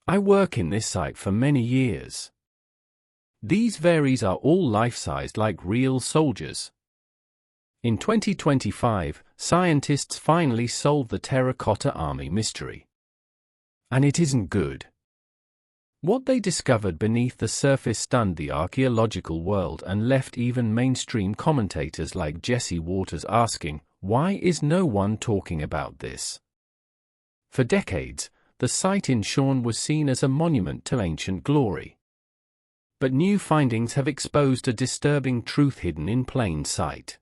I work in this site for many years. These varies are all life-sized like real soldiers. In 2025, scientists finally solved the Terracotta Army mystery. And it isn't good. What they discovered beneath the surface stunned the archaeological world and left even mainstream commentators like Jesse Waters asking, why is no one talking about this? For decades, the site in Huang was seen as a monument to ancient glory. But new findings have exposed a disturbing truth hidden in plain sight.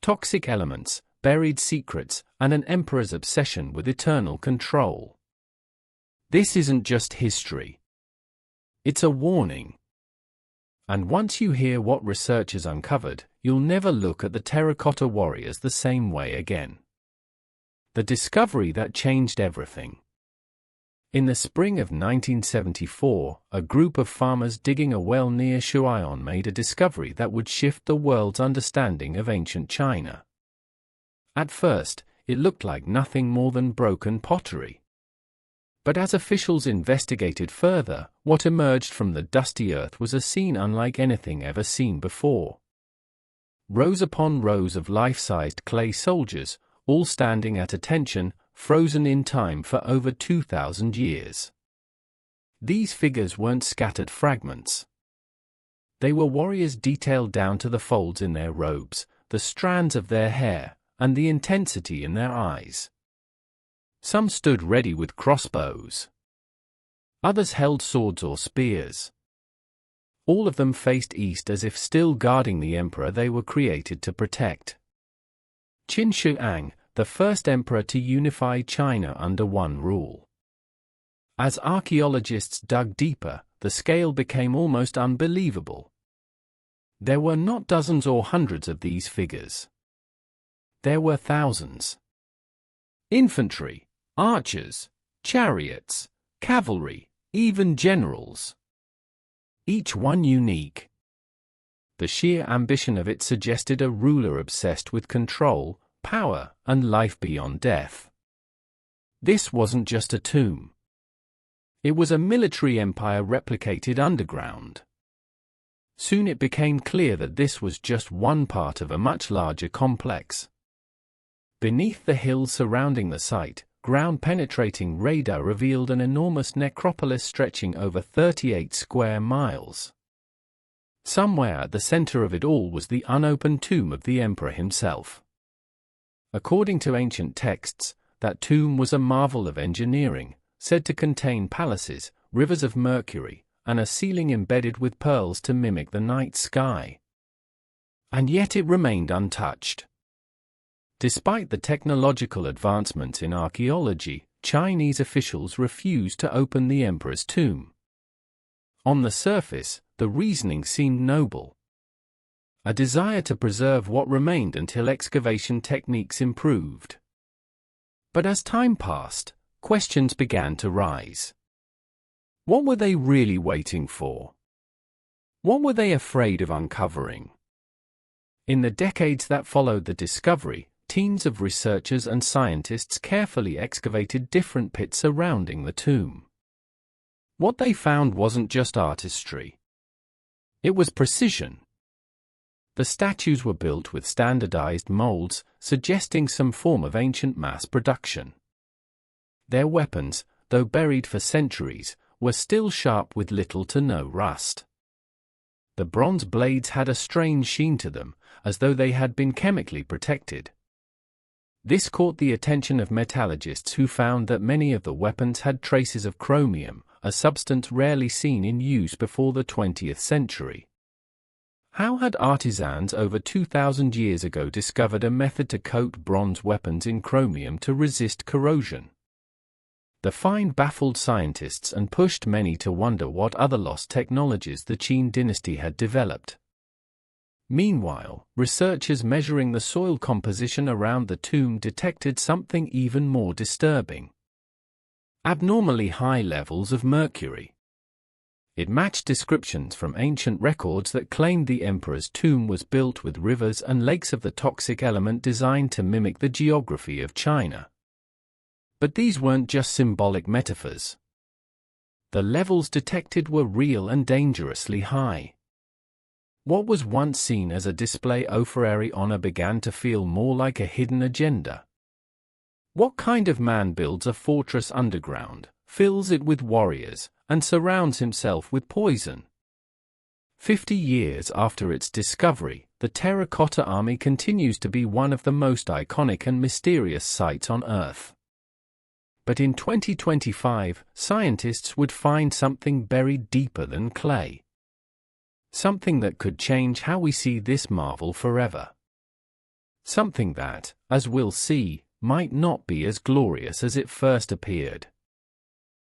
Toxic elements, buried secrets, and an emperor's obsession with eternal control. This isn't just history. It's a warning. And once you hear what researchers uncovered, you'll never look at the terracotta warriors the same way again. The discovery that changed everything. In the spring of 1974, a group of farmers digging a well near Huang made a discovery that would shift the world's understanding of ancient China. At first, it looked like nothing more than broken pottery. But as officials investigated further, what emerged from the dusty earth was a scene unlike anything ever seen before. Rows upon rows of life-sized clay soldiers, all standing at attention, frozen in time for over 2,000 years. These figures weren't scattered fragments. They were warriors detailed down to the folds in their robes, the strands of their hair, and the intensity in their eyes. Some stood ready with crossbows. Others held swords or spears. All of them faced east as if still guarding the emperor they were created to protect. Qin Shi Huang, the first emperor to unify China under one rule. As archaeologists dug deeper, the scale became almost unbelievable. There were not dozens or hundreds of these figures. There were thousands. Infantry, archers, chariots, cavalry, even generals. Each one unique. The sheer ambition of it suggested a ruler obsessed with control, power, and life beyond death. This wasn't just a tomb. It was a military empire replicated underground. Soon it became clear that this was just one part of a much larger complex. Beneath the hills surrounding the site, ground-penetrating radar revealed an enormous necropolis stretching over 38 square miles. Somewhere at the center of it all was the unopened tomb of the emperor himself. According to ancient texts, that tomb was a marvel of engineering, said to contain palaces, rivers of mercury, and a ceiling embedded with pearls to mimic the night sky. And yet it remained untouched. Despite the technological advancements in archaeology, Chinese officials refused to open the emperor's tomb. On the surface, the reasoning seemed noble. A desire to preserve what remained until excavation techniques improved. But as time passed, questions began to rise. What were they really waiting for? What were they afraid of uncovering? In the decades that followed the discovery, teams of researchers and scientists carefully excavated different pits surrounding the tomb. What they found wasn't just artistry. It was precision. The statues were built with standardized molds, suggesting some form of ancient mass production. Their weapons, though buried for centuries, were still sharp with little to no rust. The bronze blades had a strange sheen to them, as though they had been chemically protected. This caught the attention of metallurgists who found that many of the weapons had traces of chromium, a substance rarely seen in use before the 20th century. How had artisans over 2,000 years ago discovered a method to coat bronze weapons in chromium to resist corrosion? The find baffled scientists and pushed many to wonder what other lost technologies the Qin dynasty had developed. Meanwhile, researchers measuring the soil composition around the tomb detected something even more disturbing. Abnormally high levels of mercury. It matched descriptions from ancient records that claimed the emperor's tomb was built with rivers and lakes of the toxic element designed to mimic the geography of China. But these weren't just symbolic metaphors. The levels detected were real and dangerously high. What was once seen as a display honorary honor began to feel more like a hidden agenda. What kind of man builds a fortress underground, fills it with warriors, and surrounds himself with poison? 50 years after its discovery, the Terracotta Army continues to be one of the most iconic and mysterious sites on Earth. But in 2025, scientists would find something buried deeper than clay. Something that could change how we see this marvel forever. Something that, as we'll see, might not be as glorious as it first appeared.